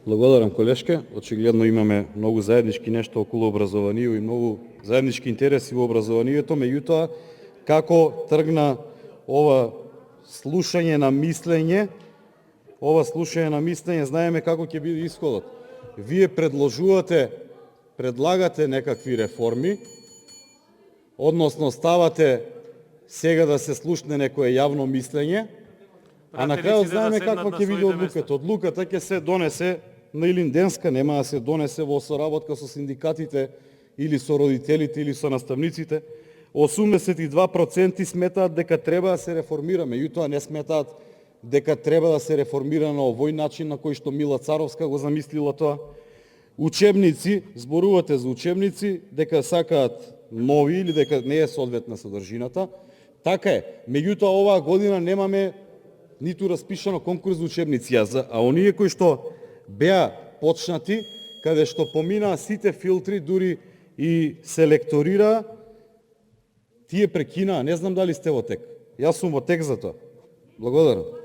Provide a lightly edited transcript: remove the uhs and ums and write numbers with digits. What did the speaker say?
Благодарам, колешке. Очигледно имаме многу заеднички нешто околу образованието и многу заеднички интереси во образованието, меѓутоа како тргна ова слушање на мислење, знаеме како ќе биде исходот. Вие предлагате некакви реформи, односно ставате сега да се слушне некое јавно мислење, а на крајот знаеме каква ќе биде одлуката. Одлуката ќе се донесе на Илинденска, нема да се донесе во соработка со синдикатите или со родителите или со наставниците. 82% сметаат дека треба да се реформира, меѓутоа не сметаат дека треба да се реформира на овој начин на кој што Мила Царовска го замислила тоа. Учебници, зборувате за учебници, дека сакаат нови или дека не е соодветна содржината. Така е, меѓутоа оваа година немаме ниту распишано конкурс за учебници, а оние кои што беа почнати, каде што поминаа сите филтри, дури и се лекторира, тие прекинаа. Не знам дали сте во тек. Јас сум во тек за тоа. Благодарам.